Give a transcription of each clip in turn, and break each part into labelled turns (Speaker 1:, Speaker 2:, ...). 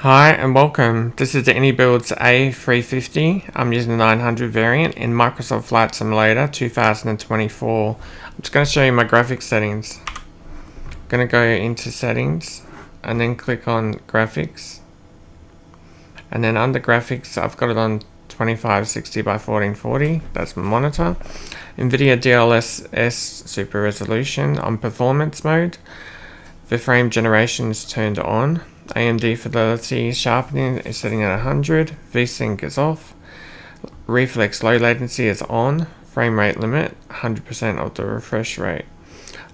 Speaker 1: Hi and welcome. This is the iniBuilds A350. I'm using the 900 variant in Microsoft Flight Simulator 2024. I'm just going to show you my graphics settings. I'm going to go into settings and then click on graphics. And then under graphics, I've got it on 2560 by 1440. That's my monitor. NVIDIA DLSS Super Resolution on performance mode. The frame generation is turned on. AMD Fidelity Sharpening is setting at 100, VSync is off, Reflex Low Latency is on, frame rate limit 100% of the refresh rate.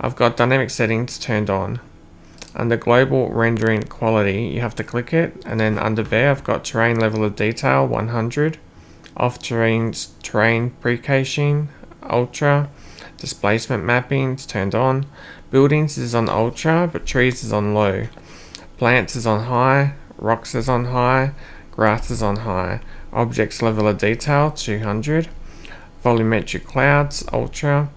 Speaker 1: I've got dynamic settings turned on. Under Global Rendering Quality, you have to click it, and then under there I've got Terrain Level of Detail 100, Off Terrain Precaching Ultra, Displacement Mappings turned on, Buildings is on Ultra, but Trees is on Low. Plants is on high, rocks is on high, grass is on high, objects level of detail 200, volumetric clouds ultra,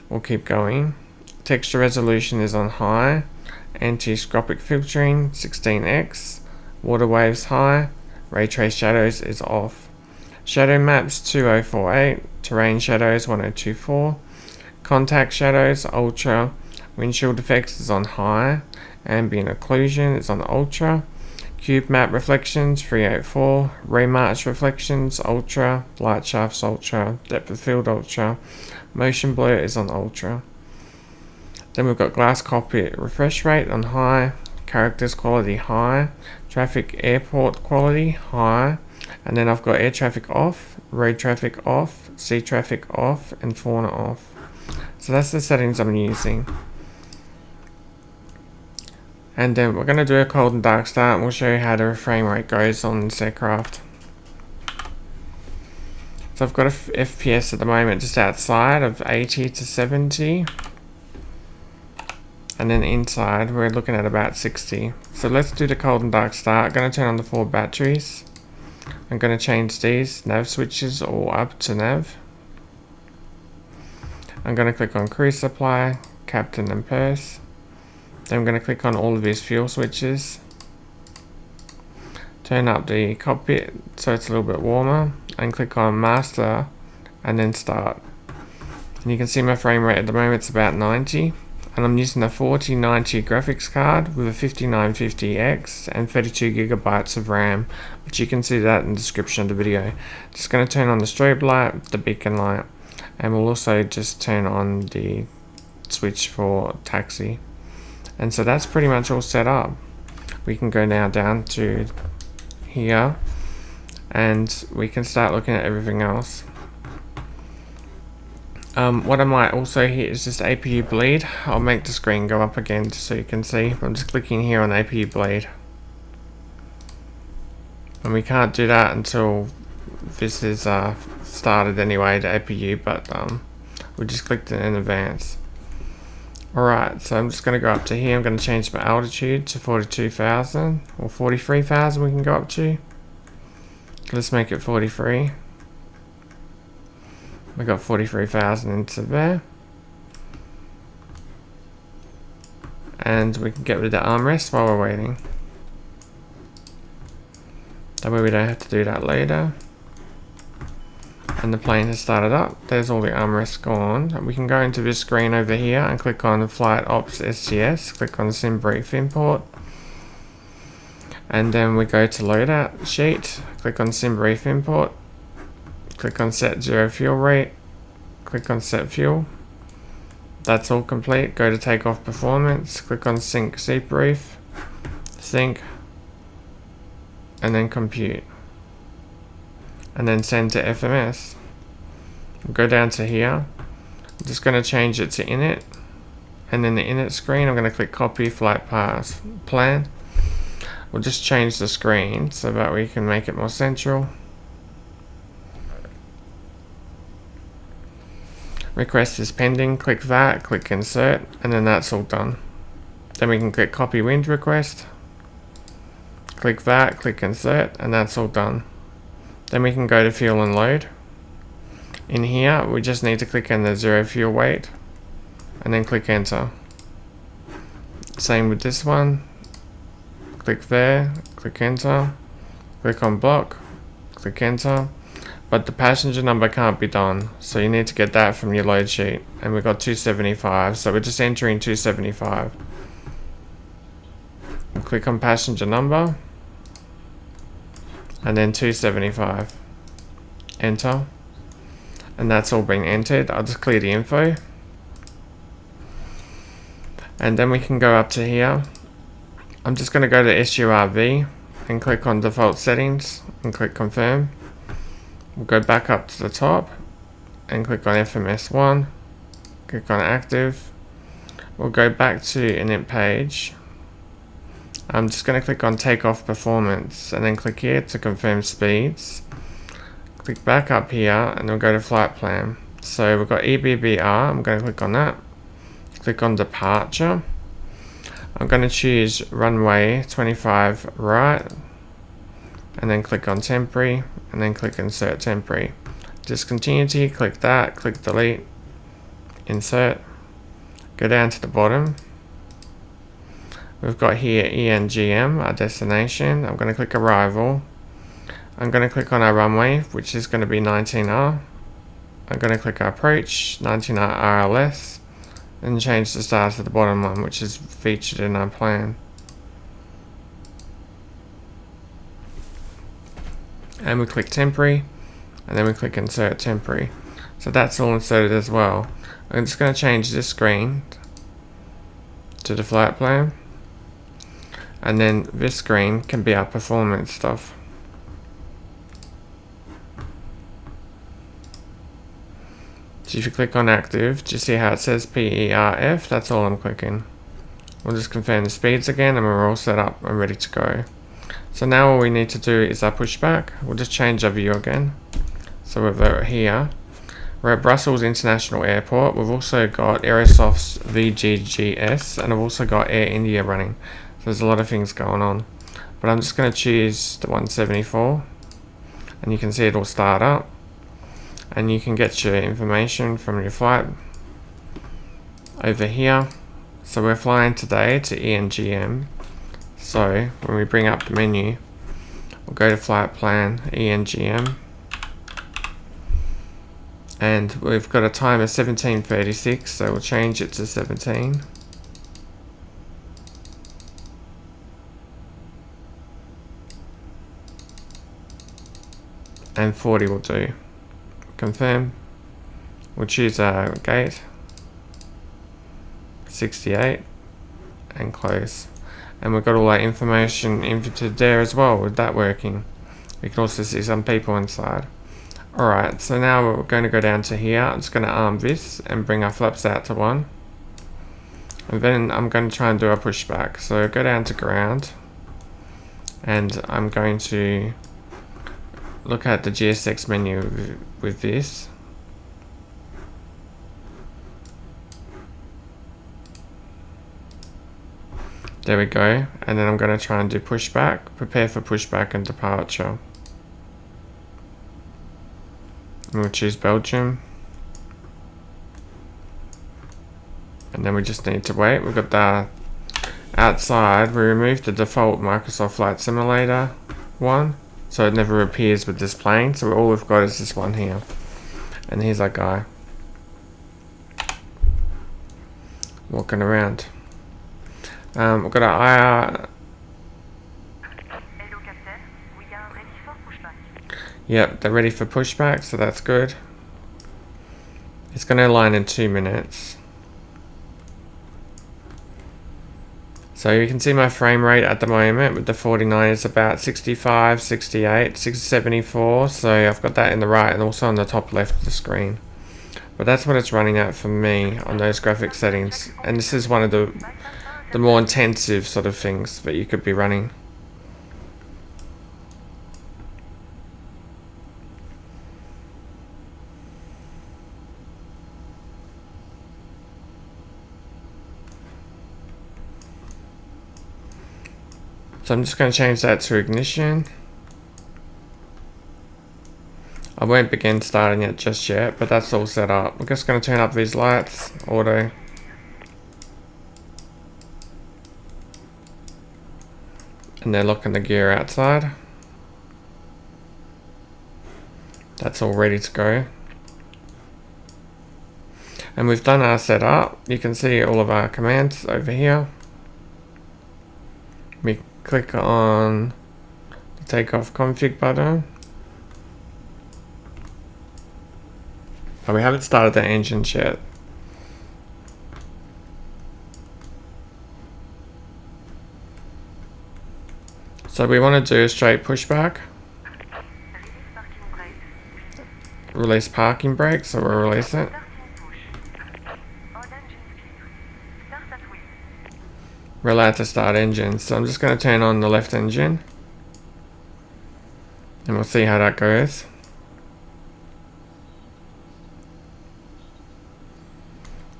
Speaker 1: we'll keep going, texture resolution is on high, anti-scopic filtering 16x, water waves high, ray trace shadows is off, shadow maps 2048, terrain shadows 1024, contact shadows ultra, windshield effects is on high, ambient occlusion is on ultra, cube map reflections 384, ray march reflections ultra, light shafts ultra, depth of field ultra, motion blur is on ultra. Then we've got glass cockpit refresh rate on high, characters quality high, traffic airport quality high, and then I've got air traffic off, road traffic off, sea traffic off, and fauna off. So that's the settings I'm using. And then we're going to do a cold and dark start, and we'll show you how the frame rate goes on this aircraft. So I've got a FPS at the moment just outside of 80 to 70. And then inside we're looking at about 60. So let's do the cold and dark start. I'm going to turn on the 4 batteries. I'm going to change these nav switches all up to nav. I'm going to click on cruise supply, captain and purse. Then I'm going to click on all of these fuel switches, turn up the cockpit so it's a little bit warmer, and click on master and then start. And you can see my frame rate at the moment, it's about 90, and I'm using a 4090 graphics card with a 5950X and 32 gigabytes of RAM, but you can see that in the description of the video. Just going to turn on the strobe light, the beacon light, and we'll also just turn on the switch for taxi. And so that's pretty much all set up. We can go now down to here and we can start looking at everything else. What I might also hit is just APU bleed. I'll make the screen go up again just so you can see. I'm just clicking here on APU bleed. And we can't do that until this is started anyway, the APU, but we just clicked it in advance. Alright, so I'm just going to go up to here. I'm going to change my altitude to 42,000 or 43,000 we can go up to. Let's make it 43. We got 43,000 into there. And we can get rid of the armrest while we're waiting. That way we don't have to do that later. And the plane has started up. There's all the armrests gone. And we can go into this screen over here and click on the Flight Ops STS. Click on the SimBrief import. And then we go to loadout sheet. Click on SimBrief import. Click on set 0 fuel rate. Click on set fuel. That's all complete. Go to takeoff performance. Click on sync SimBrief. Sync. And then compute. And then send to FMS. Go down to here. I'm just going to change it to init, and then the init screen I'm going to click copy flight path plan. We'll just change the screen so that we can make it more central. Request is pending, click that, click insert, and then that's all done. Then we can click copy wind request, click that, click insert, and that's all done. Then we can go to fuel and load. In here, we just need to click on the 0 fuel weight and then click enter. Same with this one. click there, click enter, click on block, click enter. But the passenger number can't be done, so you need to get that from your load sheet. And we've got 275, so we're just entering 275. We'll click on passenger number, and then 275. Enter. And that's all been entered. I'll just clear the info. And then we can go up to here. I'm just going to go to SURV and click on default settings and click confirm. We'll go back up to the top and click on FMS1, click on active. We'll go back to init page. I'm just going to click on takeoff performance and then click here to confirm speeds. Click back up here and we'll go to flight plan. So we've got EBBR, I'm going to click on that. Click on departure. I'm going to choose runway 25 right. And then click on temporary, and then click insert temporary. Discontinuity, click that, click delete, insert, go down to the bottom. We've got here ENGM, our destination. I'm going to click arrival. I'm going to click on our runway, which is going to be 19R. I'm going to click approach, 19R RLS, and change the stars to the bottom one, which is featured in our plan. And we click temporary, and then we click insert temporary. So that's all inserted as well. I'm just going to change this screen to the flight plan, and then this screen can be our performance stuff. So if you click on active, do you see how it says PERF? That's all I'm clicking. We'll just confirm the speeds again, and we're all set up and ready to go. So now all we need to do is our pushback. We'll just change our view again. So we're here. We're at Brussels International Airport. We've also got Aerosoft's VGGS, and I've also got Air India running. So there's a lot of things going on. But I'm just going to choose the 174, and you can see it will start up. And you can get your information from your flight over here. So we're flying today to ENGM. So when we bring up the menu, we'll go to flight plan ENGM, and we've got a time of 17:36, so we'll change it to 17. And 40 will do. Confirm. We'll choose our gate 68 and close. And we've got all that information inputted there as well with that working. We can also see some people inside. Alright, so now we're going to go down to here. I'm just going to arm this and bring our flaps out to 1. And then I'm going to try and do a pushback. So go down to ground. And I'm going to look at the GSX menu with this. There we go, and then I'm going to try and do pushback, prepare for pushback and departure. And we'll choose Belgium. And then we just need to wait. We've got the outside, we removed the default Microsoft Flight Simulator one, so it never appears with this plane, so all we've got is this one here. And here's our guy walking around. We've got our IR.
Speaker 2: Hello, Captain. We are ready for pushback.
Speaker 1: Yep, they're ready for pushback, so that's good. It's going to align in 2 minutes. So you can see my frame rate at the moment with the 49 is about 65, 68, 674. So I've got that in the right and also on the top left of the screen. But that's what it's running at for me on those graphic settings. And this is one of the more intensive sort of things that you could be running. So I'm just going to change that to ignition. I won't begin starting it just yet, but that's all set up. I'm just going to turn up these lights, auto. And they're locking the gear outside. That's all ready to go. And we've done our setup. You can see all of our commands over here. We click on the Takeoff config button. But we haven't started the engines yet. So we want to do a straight pushback. Release parking brake, so we'll release it. We're allowed to start engines, so I'm just going to turn on the left engine. And we'll see how that goes.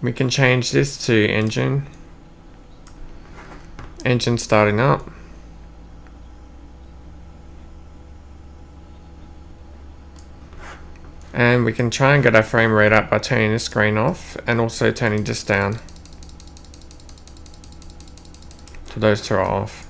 Speaker 1: We can change this to engine. Engine starting up. And we can try and get our frame rate up by turning the screen off and also turning this down. So those two are off.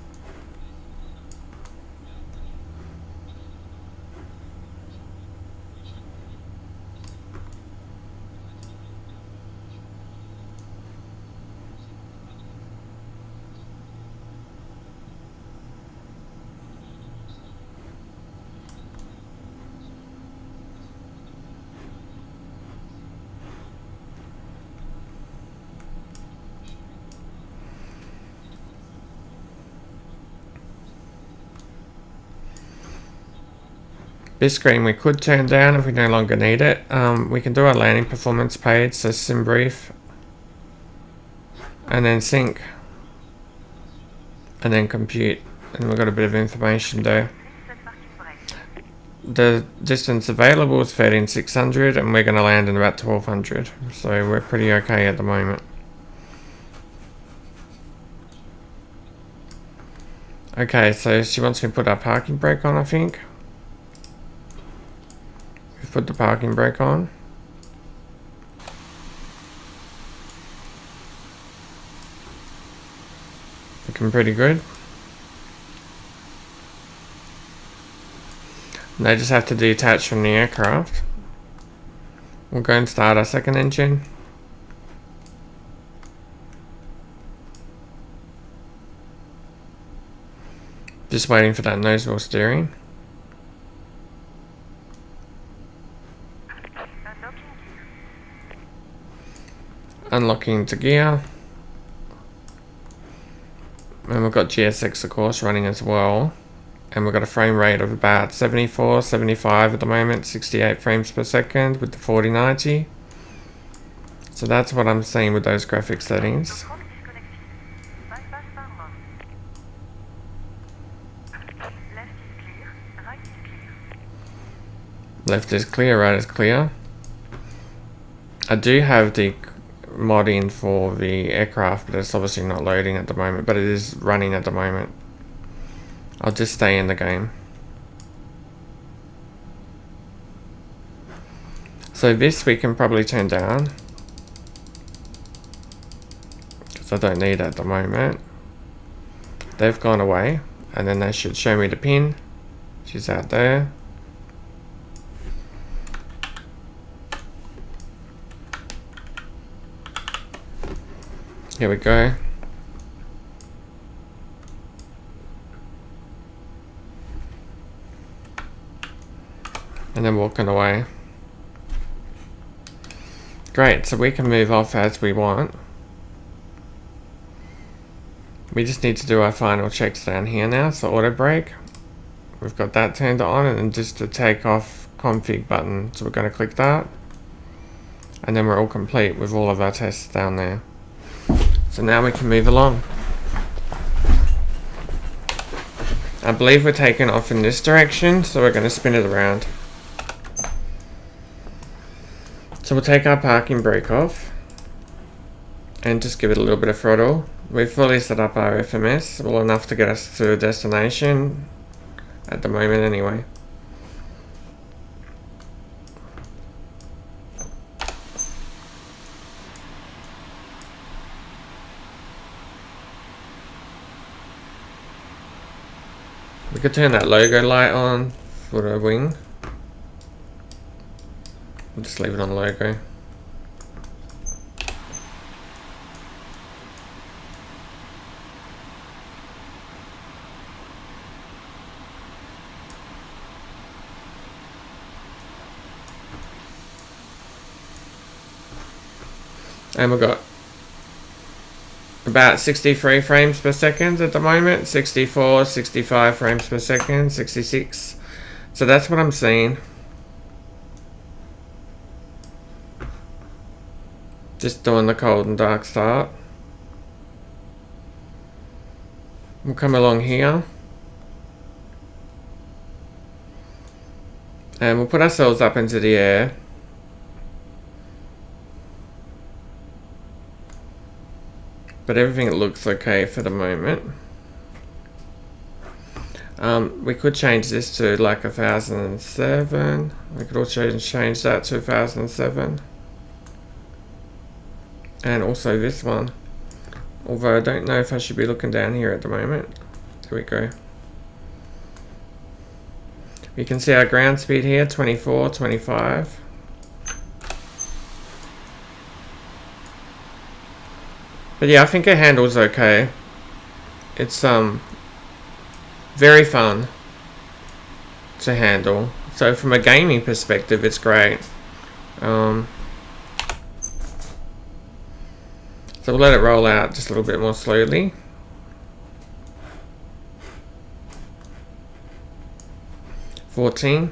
Speaker 1: This screen we could turn down if we no longer need it. We can do our landing performance page, so SimBrief, and then sync, and then compute, and we've got a bit of information there. The distance available is 13,600 and we're going to land in about 1,200, so we're pretty okay at the moment. Okay, so she wants me to put our parking brake on, I think. We've put the parking brake on. Looking pretty good. And they just have to detach from the aircraft. We'll go and start our second engine. Just waiting for that nose wheel steering. Unlocking the gear. And we've got GSX of course running as well. And we've got a frame rate of about 74, 75 at the moment, 68 frames per second with the 4090. So that's what I'm seeing with those graphic settings. Left is clear, right is clear. I do have the mod in for the aircraft, but it's obviously not loading at the moment, but it is running at the moment. I'll just stay in the game. So this we can probably turn down, because I don't need it at the moment. They've gone away, and then they should show me the pin. She's out there. Here we go. And then walking away. Great, so we can move off as we want. We just need to do our final checks down here now. So auto brake, we've got that turned on, and then just the takeoff config button. So we're going to click that, and then we're all complete with all of our tests down there. So now we can move along. I believe we're taking off in this direction, so we're going to spin it around. So we'll take our parking brake off and just give it a little bit of throttle. We've fully set up our FMS, well enough to get us to a destination at the moment anyway. We could turn that logo light on for the wing. We'll just leave it on logo. And we've got about 63 frames per second at the moment, 64, 65 frames per second, 66. So that's what I'm seeing. Just doing the cold and dark start. We'll come along here. And we'll put ourselves up into the air. But everything looks okay for the moment. We could change this to like 1007. We could also change that to 1007. And also this one. Although I don't know if I should be looking down here at the moment. There we go. We can see our ground speed here, 24, 25. But yeah, I think it handles okay. It's very fun to handle. So from a gaming perspective, it's great. So we'll let it roll out just a little bit more slowly. $14,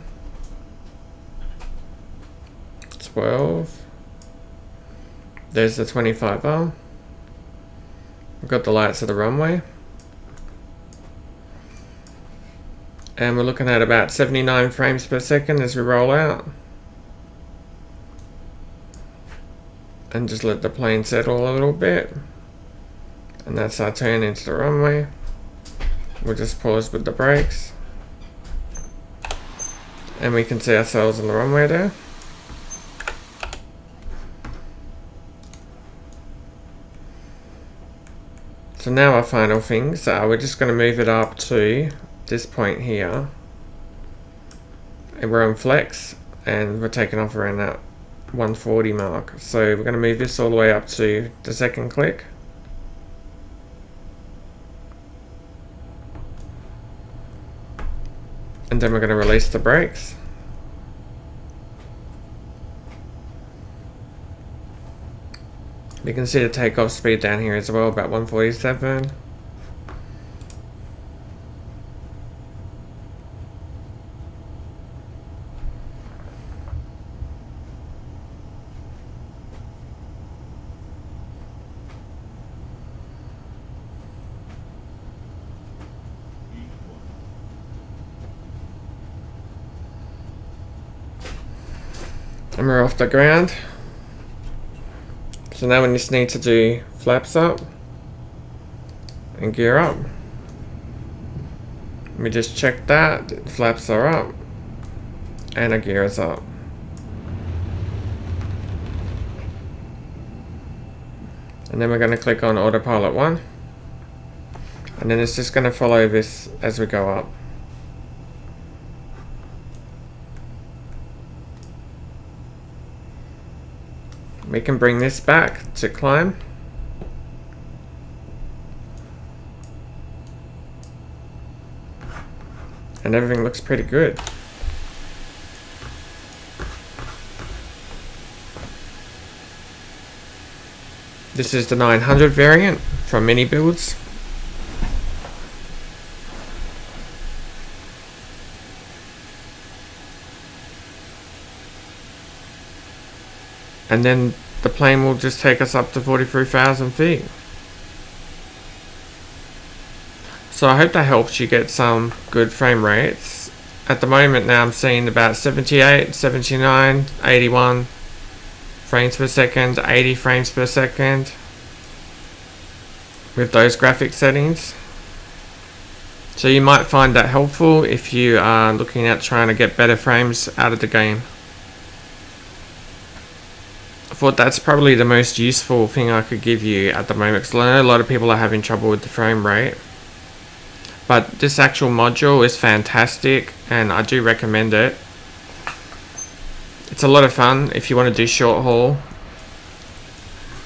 Speaker 1: $12. There's the 25R. We've got the lights of the runway. And we're looking at about 79 frames per second as we roll out. And just let the plane settle a little bit. And that's our turn into the runway. We'll just pause with the brakes. And we can see ourselves on the runway there. So now our final things are we're just going to move it up to this point here. And we're on flex and we're taking off around that 140 mark. So we're going to move this all the way up to the second click. And then we're going to release the brakes. You can see the takeoff speed down here as well, about 147. And we're off the ground. So now we just need to do flaps up and gear up. We just check that, flaps are up and our gear is up. And then we're going to click on autopilot 1. And then it's just going to follow this as we go up. We can bring this back to climb. And everything looks pretty good. This is the 900 variant from iniBuilds. And then the plane will just take us up to 43,000 feet. So I hope that helps you get some good frame rates. At the moment now I'm seeing about 78, 79, 81 frames per second, 80 frames per second with those graphic settings. So you might find that helpful if you are looking at trying to get better frames out of the game. I thought that's probably the most useful thing I could give you at the moment, because I know a lot of people are having trouble with the frame rate. But this actual module is fantastic and I do recommend it. It's a lot of fun. If you want to do short haul,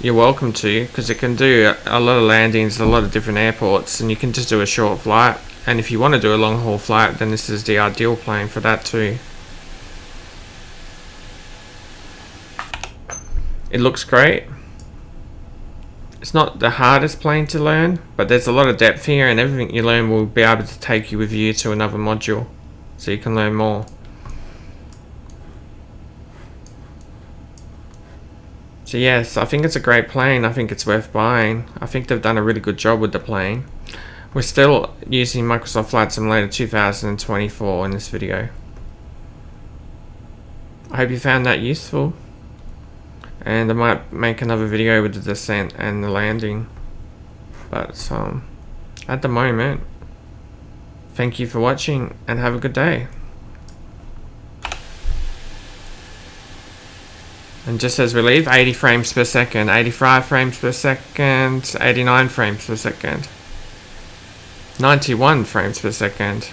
Speaker 1: you're welcome to, because it can do a lot of landings at a lot of different airports, and you can just do a short flight. And if you want to do a long haul flight, then this is the ideal plane for that too. It looks great. It's not the hardest plane to learn, but there's a lot of depth here, and everything you learn will be able to take you with you to another module, so you can learn more. So yes, I think it's a great plane. I think it's worth buying. I think they've done a really good job with the plane. We're still using Microsoft Flight Simulator 2024 in this video. I hope you found that useful. And I might make another video with the descent and the landing. But at the moment, thank you for watching and have a good day. And just as we leave, 80 frames per second, 85 frames per second, 89 frames per second, 91 frames per second.